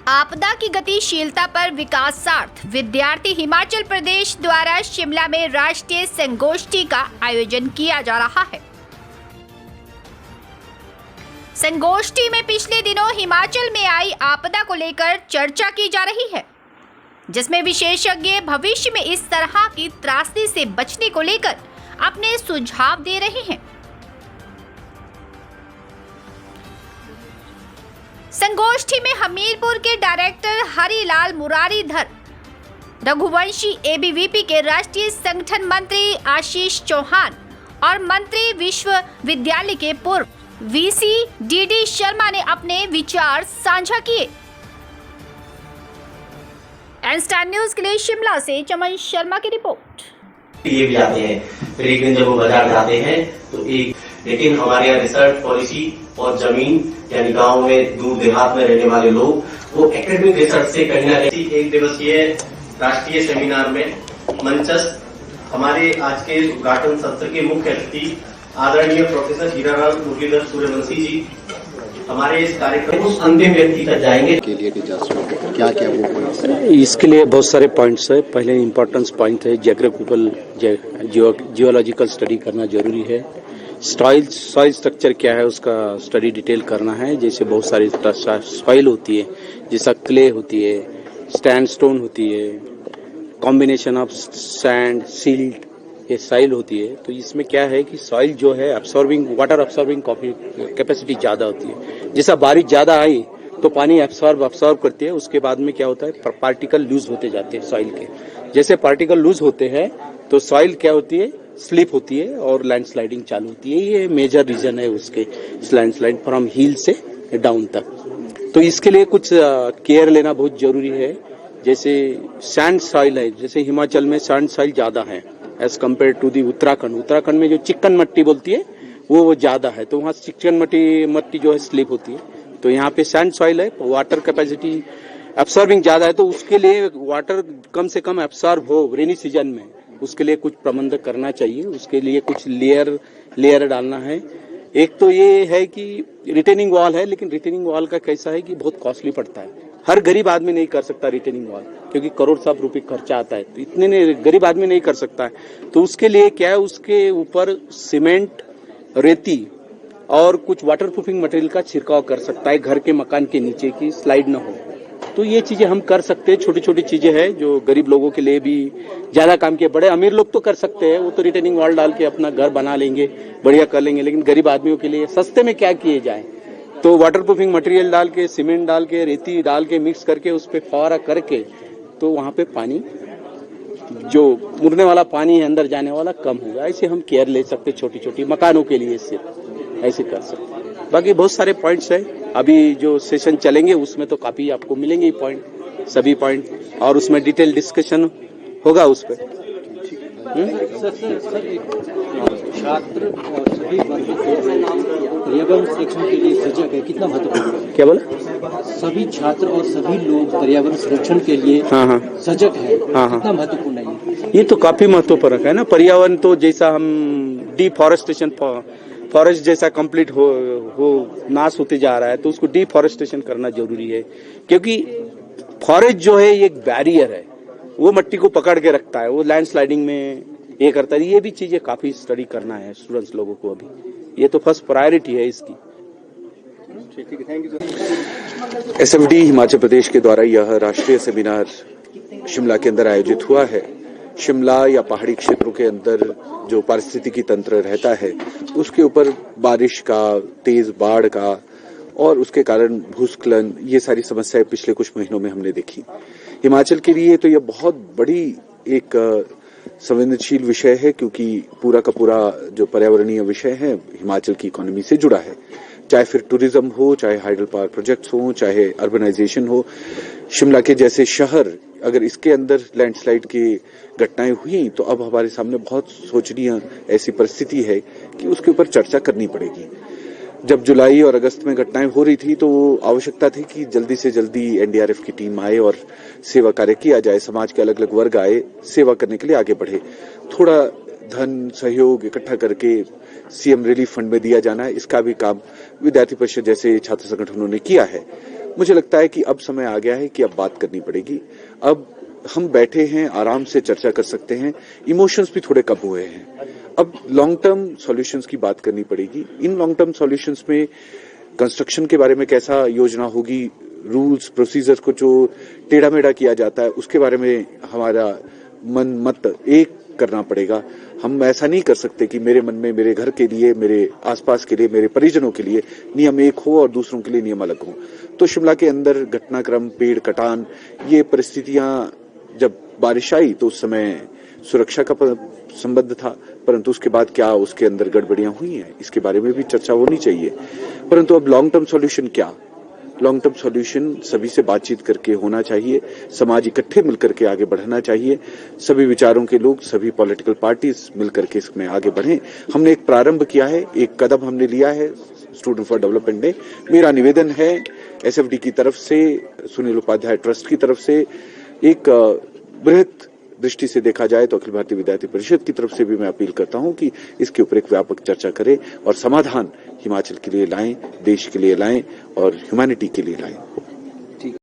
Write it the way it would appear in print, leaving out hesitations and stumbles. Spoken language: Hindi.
आपदा की गतिशीलता पर विकासार्थ विद्यार्थी हिमाचल प्रदेश द्वारा शिमला में राष्ट्रीय संगोष्ठी का आयोजन किया जा रहा है। संगोष्ठी में पिछले दिनों हिमाचल में आई आपदा को लेकर चर्चा की जा रही है, जिसमें विशेषज्ञ भविष्य में इस तरह की त्रासदी से बचने को लेकर अपने सुझाव दे रहे हैं। संगोष्ठी में हमीरपुर के डायरेक्टर हरिलाल मुरारीधर, रघुवंशी एबीवीपी के राष्ट्रीय संगठन मंत्री आशीष चौहान और मंत्री विश्वविद्यालय के पूर्व वीसी डीडी शर्मा ने अपने विचार साझा किए। एनस्टार न्यूज के लिए शिमला से चमन शर्मा की रिपोर्ट। ये भी आते हैं, फिर एक दिन जब वो बाजार जाते हैं तो लेकिन हमारे यहाँ रिसर्च पॉलिसी और जमीन यानी गांव में दूर देहात में रहने वाले लोग वो एकेडमिक रिसर्च से कहीं ना कहीं एक दिवसीय राष्ट्रीय सेमिनार में मंचस्थ हमारे आज के उद्घाटन सत्र के मुख्य अतिथि आदरणीय प्रोफेसर हीरालाल मुरलीधर सूर्यवंशी जी हमारे इस कार्यक्रम उस अंतिम व्यक्ति तक जाएंगे के लिए क्या क्या वो पॉइंट्स हैं? इसके लिए बहुत सारे पॉइंट्स है। पहले इम्पोर्टेंस पॉइंट है जियोग्राफिकल जियोलॉजिकल स्टडी करना जरूरी है। सॉइल स्ट्रक्चर क्या है उसका स्टडी डिटेल करना है। जैसे बहुत सारी सॉइल होती है, जैसा क्ले होती है, स्टैंडस्टोन होती है, कॉम्बिनेशन ऑफ सैंड सिल्ट, ये सॉइल होती है। तो इसमें क्या है कि सॉइल जो है वाटर अब्सॉर्बिंग कैपेसिटी ज्यादा होती है। जैसा बारिश ज्यादा आई तो पानी अब्सॉर्ब करती है, उसके बाद में क्या होता है पार्टिकल लूज होते जाते हैं सॉइल के। जैसे पार्टिकल लूज होते हैं तो सॉइल क्या होती है स्लिप होती है और लैंडस्लाइडिंग चालू होती है। ये मेजर रीजन है उसके लैंडस्लाइड फ्रॉम हिल से डाउन तक। तो इसके लिए कुछ केयर लेना बहुत जरूरी है। जैसे सैंड सॉइल है, जैसे हिमाचल में सैंड सॉइल ज्यादा है as compare to the Uttarakhand में जो चिकन मट्टी बोलती है वो ज्यादा है। तो वहाँ चिकन मट्टी जो है स्लिप होती है। तो यहाँ पे सैंड सॉइल है, वाटर कैपेसिटी एब्सॉर्बिंग ज्यादा है। तो उसके लिए वाटर कम से कम एब्सॉर्ब हो रेनी सीजन में, उसके लिए कुछ प्रबंध करना चाहिए। उसके लिए कुछ लेयर डालना है। एक तो ये है कि रिटेनिंग वॉल है, लेकिन रिटेनिंग वॉल का कैसा है कि बहुत कॉस्टली पड़ता है। हर गरीब आदमी नहीं कर सकता रिटेनिंग वॉल, क्योंकि करोड़ साहब रुपए खर्चा आता है। तो इतने गरीब आदमी नहीं कर सकता है। तो उसके लिए क्या है, उसके ऊपर सीमेंट, रेती और कुछ वाटर प्रूफिंग मटेरियल का छिड़काव कर सकता है, घर के मकान के नीचे की स्लाइड न हो। तो ये चीजें हम कर सकते हैं। छोटी छोटी चीजें हैं जो गरीब लोगों के लिए भी ज्यादा काम किए। बड़े अमीर लोग तो कर सकते हैं, वो तो रिटेनिंग वॉल डाल के अपना घर बना लेंगे, बढ़िया कर लेंगे। लेकिन गरीब आदमियों के लिए सस्ते में क्या किए जाए, तो वाटर प्रूफिंग मटेरियल डाल के, सीमेंट डाल के, रेती डाल के मिक्स करके उस पर फवारा करके, तो वहां पे पानी जो मुड़ने वाला पानी है अंदर जाने वाला कम होगा। ऐसे हम केयर ले सकते छोटी छोटी मकानों के लिए, सिर्फ ऐसे कर सकते। बाकी बहुत सारे पॉइंट्स है। अभी जो सेशन चलेंगे उसमें तो काफी आपको मिलेंगे पॉइंट, सभी पॉइंट, और उसमें डिटेल डिस्कशन होगा उस पर। छात्र और सभी वर्ग पर्यावरण संरक्षण के लिए सजग है, कितना महत्वपूर्ण? क्या बोला? सभी छात्र और सभी लोग पर्यावरण संरक्षण के लिए सजग है, कितना महत्वपूर्ण है ये तो काफी महत्वपूर्ण है ना। पर्यावरण तो जैसा हम डिफॉरेस्टेशन, फॉरेस्ट जैसा कंप्लीट हो नाश होते जा रहा है, तो उसको डिफॉरेस्टेशन करना जरूरी है। क्योंकि फॉरेस्ट जो है एक बैरियर है, वो मिट्टी को पकड़ के रखता है, वो लैंडस्लाइडिंग में ये करता है। ये भी चीजें काफी स्टडी करना है स्टूडेंट्स लोगों को। अभी ये तो फर्स्ट प्रायोरिटी है इसकी। एसएफडी हिमाचल प्रदेश के द्वारा यह राष्ट्रीय सेमिनार शिमला के अंदर आयोजित हुआ है। शिमला या पहाड़ी क्षेत्रों के अंदर जो पारिस्थितिकी तंत्र रहता है उसके ऊपर बारिश का, तेज बाढ़ का और उसके कारण भूस्खलन, ये सारी समस्याएं पिछले कुछ महीनों में हमने देखी। हिमाचल के लिए तो यह बहुत बड़ी एक संवेदनशील विषय है, क्योंकि पूरा का पूरा जो पर्यावरणीय विषय है हिमाचल की इकोनॉमी से जुड़ा है। चाहे फिर टूरिज्म हो, चाहे हाइडल पावर प्रोजेक्ट्स हो, चाहे अर्बनाइजेशन हो। शिमला के जैसे शहर, अगर इसके अंदर लैंडस्लाइड की घटनाएं हुई तो अब हमारे सामने बहुत सोचनीय ऐसी परिस्थिति है कि उसके ऊपर चर्चा करनी पड़ेगी। जब जुलाई और अगस्त में घटनाएं हो रही थी तो आवश्यकता थी कि जल्दी से जल्दी एनडीआरएफ की टीम आए और सेवा कार्य किया जाए। समाज के अलग अलग वर्ग आए, सेवा करने के लिए आगे बढ़े। थोड़ा धन सहयोग इकट्ठा करके सीएम रिलीफ फंड में दिया जाना है, इसका भी काम विद्यार्थी परिषद जैसे छात्र संगठनों ने किया है। मुझे लगता है कि अब समय आ गया है कि अब बात करनी पड़ेगी। अब हम बैठे हैं, आराम से चर्चा कर सकते हैं, इमोशंस भी थोड़े कम हुए हैं। अब लॉन्ग टर्म सॉल्यूशंस की बात करनी पड़ेगी। इन लॉन्ग टर्म सॉल्यूशंस में कंस्ट्रक्शन के बारे में कैसा योजना होगी, रूल्स प्रोसीजर्स को जो टेढ़ा मेढ़ा किया जाता है उसके बारे में हमारा मन मत एक करना पड़ेगा। हम ऐसा नहीं कर सकते कि मेरे मन में मेरे घर के लिए, मेरे आसपास के लिए, मेरे परिजनों के लिए नियम एक हो और दूसरों के लिए नियम अलग हो। तो शिमला के अंदर घटनाक्रम, पेड़ कटान, ये परिस्थितियां जब बारिश आई तो उस समय सुरक्षा का संबंध था, परंतु उसके बाद क्या उसके अंदर गड़बड़ियां हुई हैं, इसके बारे में भी चर्चा होनी चाहिए। परंतु अब लॉन्ग टर्म सॉल्यूशन क्या? लॉन्ग टर्म सॉल्यूशन सभी से बातचीत करके होना चाहिए, समाज इकट्ठे मिलकर के आगे बढ़ना चाहिए, सभी विचारों के लोग, सभी पॉलिटिकल पार्टीज मिलकर के इसमें आगे बढ़ें। हमने एक प्रारंभ किया है, एक कदम हमने लिया है स्टूडेंट फॉर डेवलपमेंट डे। मेरा निवेदन है एसएफडी की तरफ से, सुनील उपाध्याय ट्रस्ट की तरफ से, एक बृहत दृष्टि से देखा जाए तो अखिल भारतीय विद्यार्थी परिषद की तरफ से भी मैं अपील करता हूं कि इसके ऊपर एक व्यापक चर्चा करें और समाधान हिमाचल के लिए लाएं, देश के लिए लाएं और ह्यूमैनिटी के लिए लाएं।